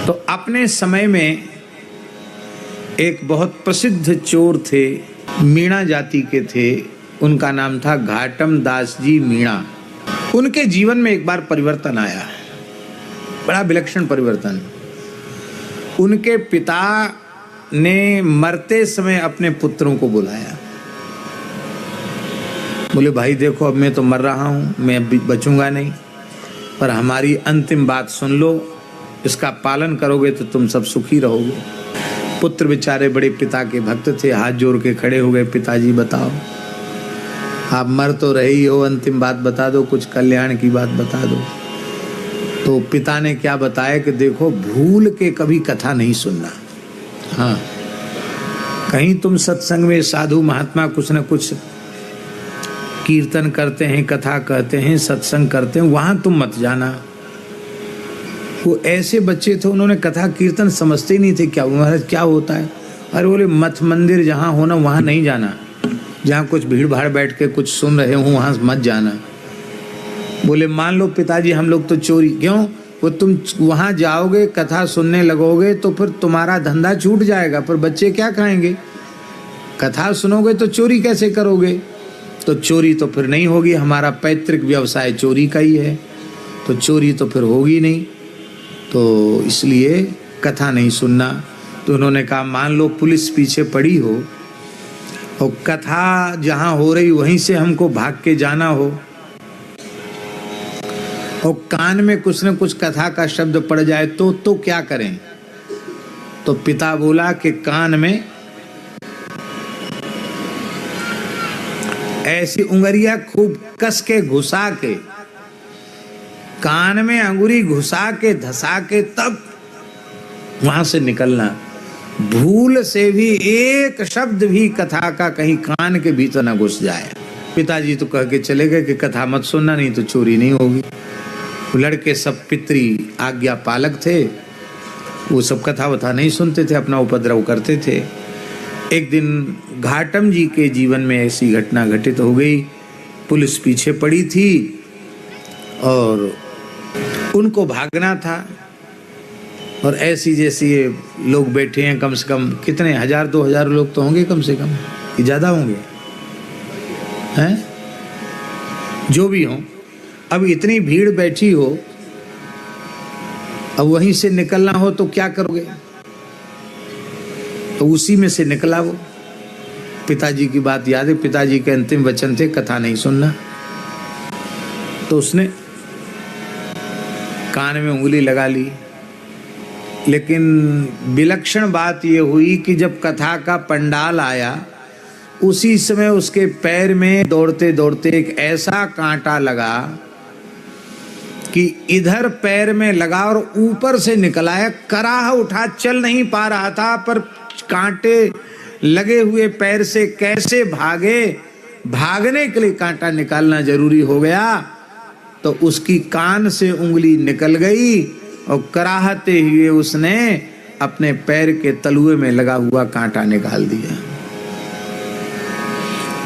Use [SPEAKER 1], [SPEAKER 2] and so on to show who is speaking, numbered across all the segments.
[SPEAKER 1] तो अपने समय में एक बहुत प्रसिद्ध चोर थे, मीणा जाति के थे। उनका नाम था घाटम दास जी मीणा। उनके जीवन में एक बार परिवर्तन आया, बड़ा विलक्षण परिवर्तन। उनके पिता ने मरते समय अपने पुत्रों को बुलाया, बोले भाई देखो अब मैं तो मर रहा हूँ, मैं अब बचूंगा नहीं, पर हमारी अंतिम बात सुन लो, इसका पालन करोगे तो तुम सब सुखी रहोगे। पुत्र बेचारे बड़े पिता के भक्त थे, हाथ जोड़ के खड़े हो गए, पिताजी बताओ, आप मर तो रहे ही हो, अंतिम बात बता दो, कुछ कल्याण की बात बता दो। तो पिता ने क्या बताया कि देखो भूल के कभी कथा नहीं सुनना। हाँ, कहीं तुम सत्संग में साधु महात्मा कुछ न कुछ कीर्तन करते हैं, कथा कहते हैं, सत्संग करते हैं, वहां तुम मत जाना। वो ऐसे बच्चे थे, उन्होंने कथा कीर्तन समझते ही नहीं थे क्या महाराज क्या होता है। अरे बोले मठ मंदिर जहाँ हो ना वहाँ नहीं जाना, जहाँ कुछ भीड़ भाड़ बैठ के कुछ सुन रहे हो वहाँ मत जाना। बोले मान लो पिताजी हम लोग तो चोरी, क्यों? वो तुम वहाँ जाओगे कथा सुनने लगोगे तो फिर तुम्हारा धंधा छूट जाएगा, पर बच्चे क्या खाएंगे? कथा सुनोगे तो चोरी कैसे करोगे? तो चोरी तो फिर नहीं होगी, हमारा पैतृक व्यवसाय चोरी का ही है, तो चोरी तो फिर होगी नहीं, तो इसलिए कथा नहीं सुनना। तो उन्होंने कहा मान लो पुलिस पीछे पड़ी हो और कथा जहाँ हो रही वहीं से हमको भाग के जाना हो और कान में कुछ न कुछ कथा का शब्द पड़ जाए तो क्या करें? तो पिता बोला कि कान में ऐसी उंगलियां खूब कस के घुसा के, कान में अंगुरी घुसा के धसा के तब वहां से निकलना। भूल से भी एक शब्द भी कथा का कहीं कान के भीतर न घुस जाए। पिताजी तो कह के चले गए कि कथा मत सुनना, नहीं तो चोरी नहीं होगी। लड़के सब पितरी आज्ञा पालक थे, वो सब कथा वथा नहीं सुनते थे, अपना उपद्रव करते थे। एक दिन घाटम जी के जीवन में ऐसी घटना घटित हो गई। पुलिस पीछे पड़ी थी और उनको भागना था, और ऐसी जैसी ये लोग बैठे हैं, कम से कम कितने 1000-2000 लोग तो होंगे कम से कम, कि ज्यादा होंगे हैं, जो भी हो। अब इतनी भीड़ बैठी हो, अब वहीं से निकलना हो तो क्या करोगे? तो उसी में से निकला वो। पिताजी की बात याद है, पिताजी के अंतिम वचन थे कथा नहीं सुनना। तो उसने कान में उंगली लगा ली। लेकिन विलक्षण बात यह हुई कि जब कथा का पंडाल आया, उसी समय उसके पैर में दौड़ते दौड़ते एक ऐसा कांटा लगा कि इधर पैर में लगा और ऊपर से निकल आया। कराह उठा, चल नहीं पा रहा था, पर कांटे लगे हुए पैर से कैसे भागे, भागने के लिए कांटा निकालना जरूरी हो गया। तो उसकी कान से उंगली निकल गई और कराहते हुए उसने अपने पैर के तलुए में लगा हुआ कांटा निकाल दिया।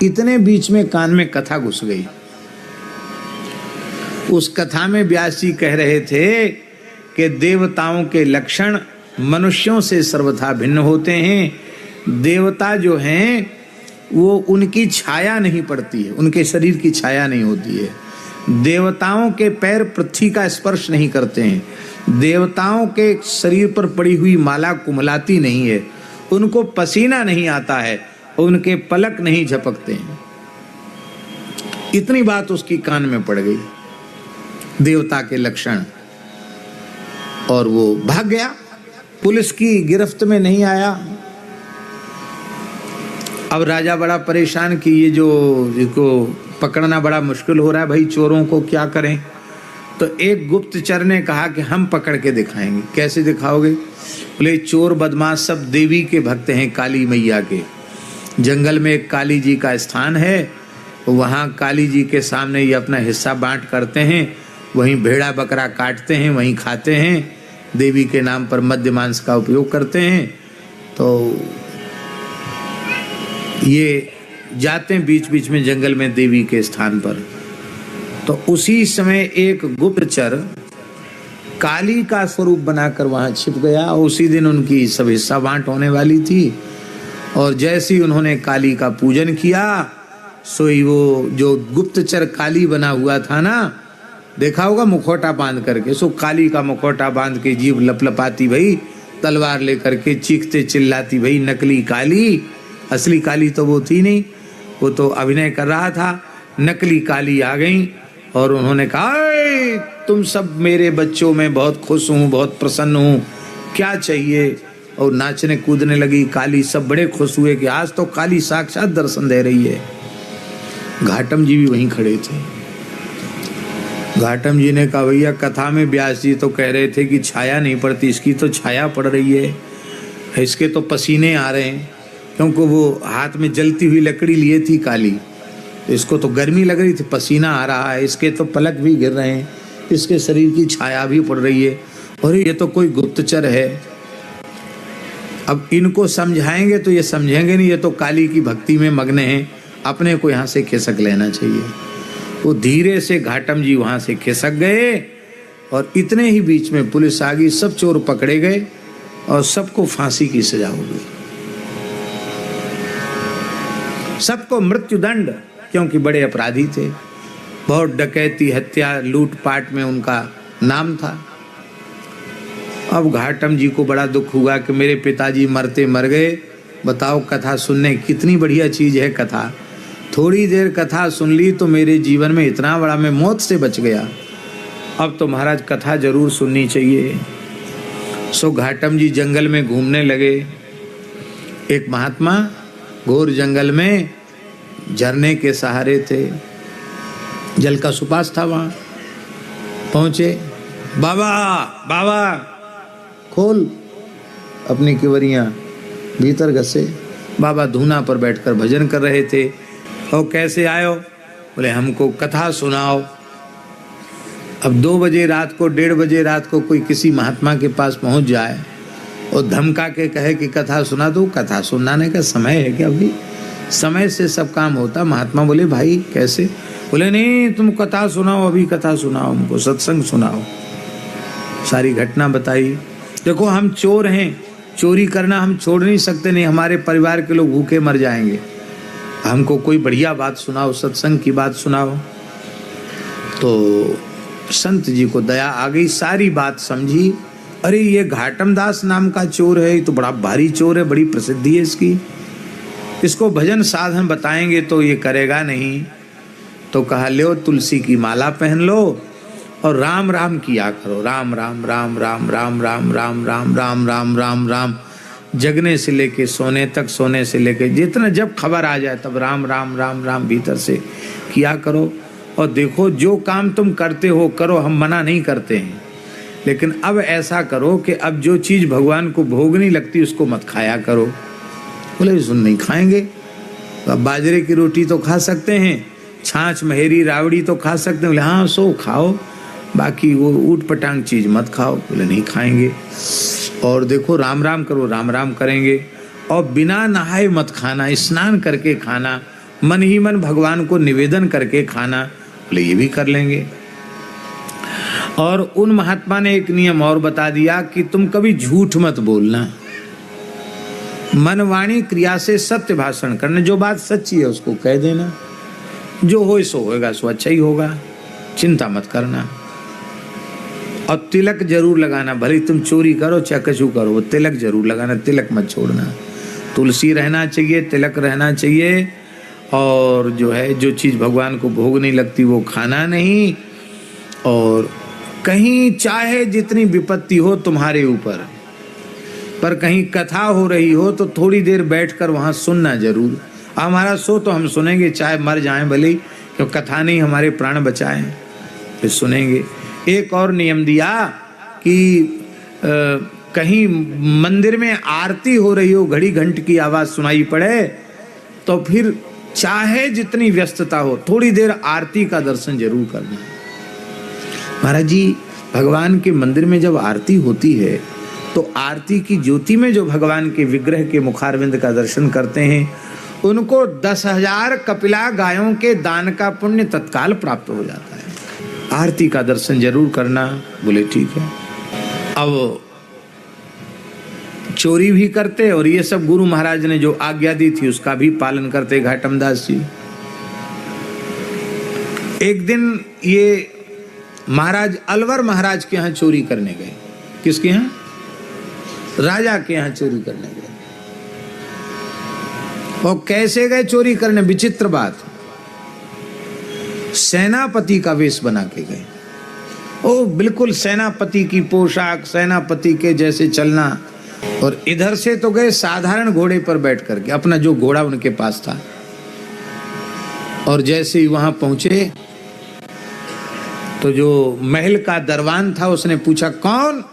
[SPEAKER 1] इतने बीच में कान में कथा घुस गई। उस कथा में व्यास जी कह रहे थे कि देवताओं के लक्षण मनुष्यों से सर्वथा भिन्न होते हैं। देवता जो हैं वो उनकी छाया नहीं पड़ती है, उनके शरीर की छाया नहीं होती है। देवताओं के पैर पृथ्वी का स्पर्श नहीं करते हैं। देवताओं के शरीर पर पड़ी हुई माला कुमलाती नहीं है, उनको पसीना नहीं आता है, उनके पलक नहीं झपकते हैं। इतनी बात उसकी कान में पड़ गई, देवता के लक्षण, और वो भाग गया, पुलिस की गिरफ्त में नहीं आया। अब राजा बड़ा परेशान कि ये जो इसको पकड़ना बड़ा मुश्किल हो रहा है, भाई चोरों को क्या करें? तो एक गुप्तचर ने कहा कि हम पकड़ के दिखाएंगे। कैसे दिखाओगे? बोले चोर बदमाश सब देवी के भक्त हैं, काली मैया के। जंगल में एक काली जी का स्थान है, वहाँ काली जी के सामने ये अपना हिस्सा बांट करते हैं, वहीं भेड़ा बकरा काटते हैं, वहीं खाते हैं, देवी के नाम पर मद्य मांस का उपयोग करते हैं। तो ये जाते हैं बीच बीच में जंगल में देवी के स्थान पर। तो उसी समय एक गुप्तचर काली का स्वरूप बनाकर वहां छिप गया। और उसी दिन उनकी सब हिस्सा बांट होने वाली थी। और जैसे ही उन्होंने काली का पूजन किया, सोई वो जो गुप्तचर काली बना हुआ था ना, देखा होगा मुखौटा बांध करके, सो काली का मुखौटा बांध के जीभ लपलपाती भई, तलवार लेकर के चीखते चिल्लाती भई, नकली काली। असली काली तो वो थी नहीं, वो तो अभिनय कर रहा था। नकली काली आ गई और उन्होंने कहा, तुम सब मेरे बच्चों में बहुत खुश हूँ, बहुत प्रसन्न हूँ, क्या चाहिए? और नाचने कूदने लगी काली। सब बड़े खुश हुए कि आज तो काली साक्षात दर्शन दे रही है। घाटम जी भी वहीं खड़े थे। घाटम जी ने कहा, भैया कथा में व्यास जी तो कह रहे थे कि छाया नहीं पड़ती, इसकी तो छाया पड़ रही है, इसके तो पसीने आ रहे हैं, क्योंकि वो हाथ में जलती हुई लकड़ी लिए थी काली, इसको तो गर्मी लग रही थी, पसीना आ रहा है, इसके तो पलक भी गिर रहे हैं, इसके शरीर की छाया भी पड़ रही है, और ये तो कोई गुप्तचर है। अब इनको समझाएंगे तो ये समझेंगे नहीं, ये तो काली की भक्ति में मग्न हैं, अपने को यहाँ से खिसक लेना चाहिए। वो धीरे से घाटम जी वहां से खिसक गए और इतने ही बीच में पुलिस आ गई, सब चोर पकड़े गए और सबको फांसी की सजा हो गई, सबको मृत्युदंड, क्योंकि बड़े अपराधी थे, बहुत डकैती हत्या लूटपाट में उनका नाम था। अब घाटम जी को बड़ा दुख हुआ कि मेरे पिताजी मरते मर गए। बताओ, कथा सुनने कितनी बढ़िया चीज है कथा। थोड़ी देर कथा सुन ली तो मेरे जीवन में इतना बड़ा, मैं मौत से बच गया। अब तो महाराज कथा जरूर सुननी चाहिए। सो घाटम जी जंगल में घूमने लगे। एक महात्मा घोर जंगल में झरने के सहारे थे, जल का सुपास था, वहां पहुंचे। बाबा बाबा, खोल अपनी किवरियां, भीतर घसे। बाबा धूना पर बैठकर भजन कर रहे थे। और कैसे आयो? बोले हमको कथा सुनाओ। अब 2 बजे रात को, 1:30 बजे रात को कोई किसी महात्मा के पास पहुंच जाए और धमका के कहे कि कथा सुना दो, कथा सुनाने का समय है क्या? अभी समय से सब काम होता। महात्मा बोले भाई कैसे? बोले नहीं, तुम कथा सुनाओ, अभी कथा सुनाओ, हमको सत्संग सुनाओ। सारी घटना बताई। देखो हम चोर हैं, चोरी करना हम छोड़ नहीं सकते, नहीं हमारे परिवार के लोग भूखे मर जाएंगे, हमको कोई बढ़िया बात सुनाओ, सत्संग की बात सुनाओ। तो संत जी को दया आ गई, सारी बात समझी। अरे ये घाटम दास नाम का चोर है, ये तो बड़ा भारी चोर है, बड़ी प्रसिद्धि है इसकी, इसको भजन साधन बताएंगे तो ये करेगा नहीं। तो कहा लो तुलसी की माला पहन लो और राम राम किया करो, राम राम राम राम राम राम राम राम राम राम राम राम, जगने से लेके सोने तक, सोने से लेके जितना जब खबर आ जाए तब राम राम राम राम भीतर से किया करो। और देखो जो काम तुम करते हो करो, हम मना नहीं करते हैं, लेकिन अब ऐसा करो कि अब जो चीज़ भगवान को भोग नहीं लगती उसको मत खाया करो। बोले सुन नहीं खाएंगे, तो अब बाजरे की रोटी तो खा सकते हैं, छाछ महेरी रावड़ी तो खा सकते हैं। बोले हाँ सो खाओ, बाकी वो ऊट पटांग चीज़ मत खाओ। बोले नहीं खाएंगे। और देखो राम राम करो, राम राम करेंगे। और बिना नहाए मत खाना, स्नान करके खाना, मन ही मन भगवान को निवेदन करके खाना। बोले ये भी कर लेंगे। और उन महात्मा ने एक नियम और बता दिया कि तुम कभी झूठ मत बोलना, मन वाणी क्रिया से सत्य भाषण करना, जो बात सच्ची है उसको कह देना, जो हो सो होगा, सो अच्छा ही होगा, चिंता मत करना। और तिलक जरूर लगाना, भले तुम चोरी करो चाहे कछु करो, वो तिलक जरूर लगाना, तिलक मत छोड़ना। तुलसी रहना चाहिए, तिलक रहना चाहिए। और जो है जो चीज़ भगवान को भोग नहीं लगती वो खाना नहीं। और कहीं चाहे जितनी विपत्ति हो तुम्हारे ऊपर, पर कहीं कथा हो रही हो तो थोड़ी देर बैठकर वहाँ सुनना जरूर। हमारा सो तो हम सुनेंगे, चाहे मर जाएं भले, क्योंकि कथा नहीं हमारे प्राण बचाएं, फिर सुनेंगे। एक और नियम दिया कि कहीं मंदिर में आरती हो रही हो, घड़ी घंट की आवाज़ सुनाई पड़े, तो फिर चाहे जितनी व्यस्तता हो थोड़ी देर आरती का दर्शन जरूर करना। महाराज जी भगवान के मंदिर में जब आरती होती है तो आरती की ज्योति में जो भगवान के विग्रह के मुखारविंद का दर्शन करते हैं उनको 10,000 कपिला गायों के दान का पुण्य तत्काल प्राप्त हो जाता है। आरती का दर्शन जरूर करना। बोले ठीक है। अब चोरी भी करते और ये सब गुरु महाराज ने जो आज्ञा दी थी उसका भी पालन करते घाटम दास जी। एक दिन ये महाराज अलवर महाराज के यहाँ चोरी करने गए। किसके यहाँ? राजा के यहाँ चोरी करने गए। और कैसे गए चोरी करने? विचित्र बात, सेनापति का वेश बना के गए। ओ बिल्कुल सेनापति की पोशाक, सेनापति के जैसे चलना। और इधर से तो गए साधारण घोड़े पर बैठ करके, अपना जो घोड़ा उनके पास था। और जैसे ही वहां पहुंचे तो जो महल का दरबान था उसने पूछा कौन?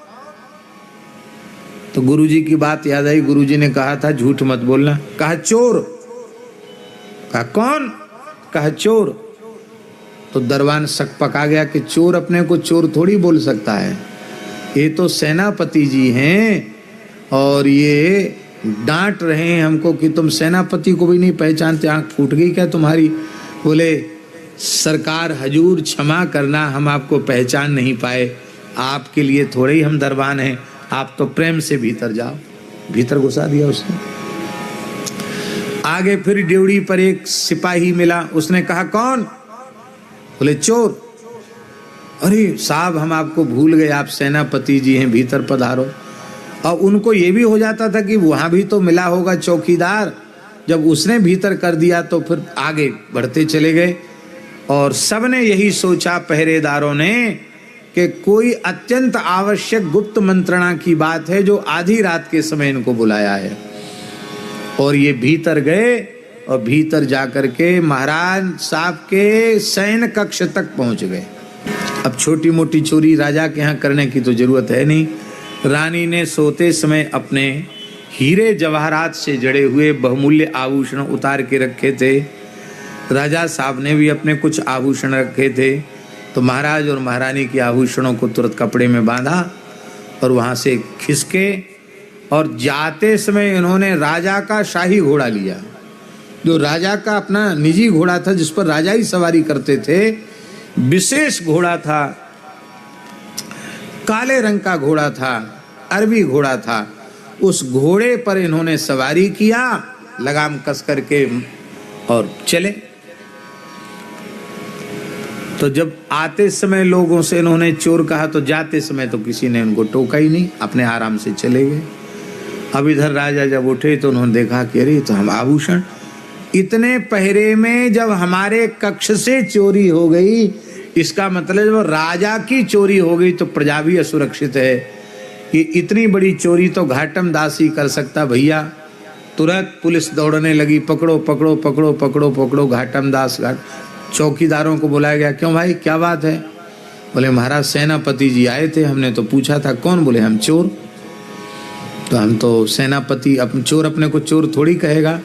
[SPEAKER 1] तो गुरुजी की बात याद आई। गुरुजी ने कहा था झूठ मत बोलना। कहा चोर। कहा कौन? कहा चोर। तो दरबान शक पका गया कि चोर अपने को चोर थोड़ी बोल सकता है, ये तो सेनापति जी हैं और ये डांट रहे हैं हमको कि तुम सेनापति को भी नहीं पहचानते। आंख फूट गई क्या तुम्हारी? बोले सरकार हजूर क्षमा करना, हम आपको पहचान नहीं पाए, आपके लिए थोड़े ही हम दरबान हैं, आप तो प्रेम से भीतर जाओ। भीतर घुसा दिया उसने। आगे फिर ड्योढ़ी पर एक सिपाही मिला, उसने कहा कौन? बोले चोर। अरे साहब हम आपको भूल गए, आप सेनापति जी हैं, भीतर पधारो। और उनको ये भी हो जाता था कि वहां भी तो मिला होगा चौकीदार। जब उसने भीतर कर दिया तो फिर आगे बढ़ते चले गए। और सबने यही सोचा पहरेदारों ने कि कोई अत्यंत आवश्यक गुप्त मंत्रणा की बात है जो आधी रात के समय इनको बुलाया है। और ये भीतर गए और भीतर जाकर के महाराज साहब के शयन कक्ष तक पहुंच गए। अब छोटी मोटी चोरी राजा के यहाँ करने की तो जरूरत है नहीं। रानी ने सोते समय अपने हीरे जवाहरात से जड़े हुए बहुमूल्य आभूषण उतार के रखे थे। राजा साहब ने भी अपने कुछ आभूषण रखे थे। तो महाराज और महारानी के आभूषणों को तुरंत कपड़े में बांधा और वहां से खिसके। और जाते समय इन्होंने राजा का शाही घोड़ा लिया, जो राजा का अपना निजी घोड़ा था जिस पर राजा ही सवारी करते थे। विशेष घोड़ा था, काले रंग का घोड़ा था, अरबी घोड़ा था। उस घोड़े पर इन्होंने सवारी किया, लगाम कस करके और चले। तो जब आते समय लोगों से इन्होंने चोर कहा तो जाते समय तो किसी ने उनको टोका ही नहीं, अपने आराम से चले गए। अब इधर राजा जब उठे तो उन्होंने देखा कि अरे तो हम आभूषण इतने पहरे में जब हमारे कक्ष से चोरी हो गई, इसका मतलब जब राजा की चोरी हो गई तो प्रजा भी असुरक्षित है। कि इतनी बड़ी चोरी तो घाटम दास ही कर सकता। भैया तुरंत पुलिस दौड़ने लगी, पकड़ो पकड़ो पकड़ो पकड़ो पकड़ो घाटम दास। चौकीदारों को बुलाया गया, क्यों भाई क्या बात है? बोले महाराज सेनापति जी आए थे, हमने तो पूछा था कौन? बोले हम चोर। तो हम तो सेनापति, अब चोर अपने को चोर थोड़ी कहेगा।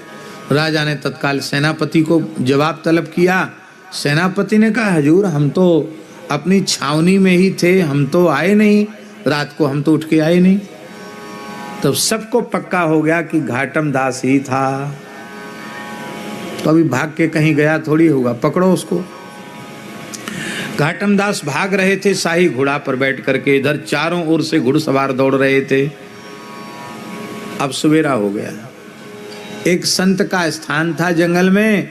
[SPEAKER 1] राजा ने तत्काल सेनापति को जवाब तलब किया। सेनापति ने कहा हजूर हम तो अपनी छावनी में ही थे, हम तो आए नहीं, रात को हम तो उठ के आए नहीं। तो सबको पक्का हो गया कि घाटम दास ही था। तो अभी भाग के कहीं गया थोड़ी होगा, पकड़ो उसको। घाटम दास भाग रहे थे शाही घोड़ा पर बैठ करके, इधर चारों ओर से घुड़सवार दौड़ रहे थे। अब सवेरा हो गया। एक संत का स्थान था जंगल में,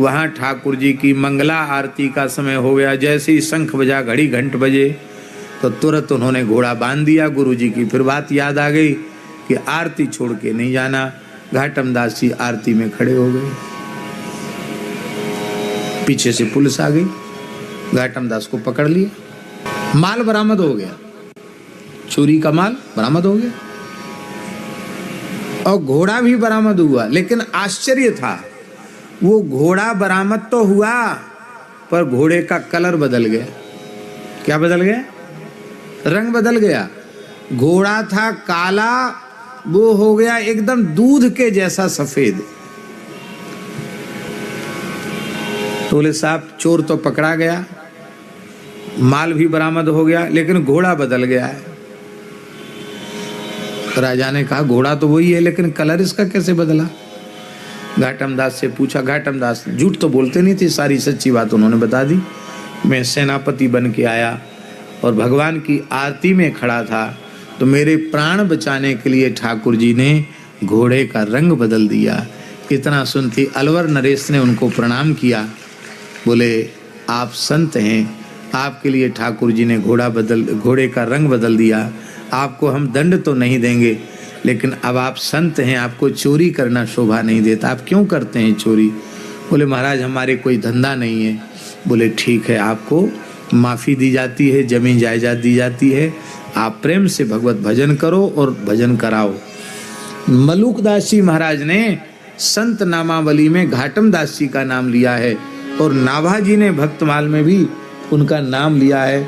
[SPEAKER 1] वहां ठाकुर जी की मंगला आरती का समय हो गया। जैसे ही शंख बजा, घड़ी घंट बजे, तो तुरंत उन्होंने घोड़ा बांध दिया। गुरु जी की फिर बात याद आ गई कि आरती छोड़ के नहीं जाना। घाटम दास जी आरती में खड़े हो गए। पीछे से पुलिस आ गई, घाटम दास को पकड़ लिया। माल बरामद हो गया, चोरी का माल बरामद हो गया और घोड़ा भी बरामद हुआ। लेकिन आश्चर्य था, वो घोड़ा बरामद तो हुआ पर घोड़े का कलर बदल गया। क्या बदल गया? रंग बदल गया। घोड़ा था काला, वो हो गया एकदम दूध के जैसा सफेद। तो बोले साहब चोर तो पकड़ा गया, माल भी बरामद हो गया, लेकिन घोड़ा बदल गया है। राजा ने कहा घोड़ा तो वही है लेकिन कलर इसका कैसे बदला? घाटम दास से पूछा। घाटम दास झूठ तो बोलते नहीं थे, सारी सच्ची बात उन्होंने बता दी। मैं सेनापति बन के आया और भगवान की आरती में खड़ा था तो मेरे प्राण बचाने के लिए ठाकुर जी ने घोड़े का रंग बदल दिया। इतना सुनती अलवर नरेश ने उनको प्रणाम किया, बोले आप संत हैं, आपके लिए ठाकुर जी ने घोड़े का रंग बदल दिया। आपको हम दंड तो नहीं देंगे, लेकिन अब आप संत हैं, आपको चोरी करना शोभा नहीं देता, आप क्यों करते हैं चोरी? बोले महाराज हमारे कोई धंधा नहीं है। बोले ठीक है, आपको माफ़ी दी जाती है, जमीन जायदाद दी जाती है, आप प्रेम से भगवत भजन करो और भजन कराओ। मलुकदास जी महाराज ने संत नामावली में घाटम दास जी का नाम लिया है और नाभा जी ने भक्तमाल में भी उनका नाम लिया है।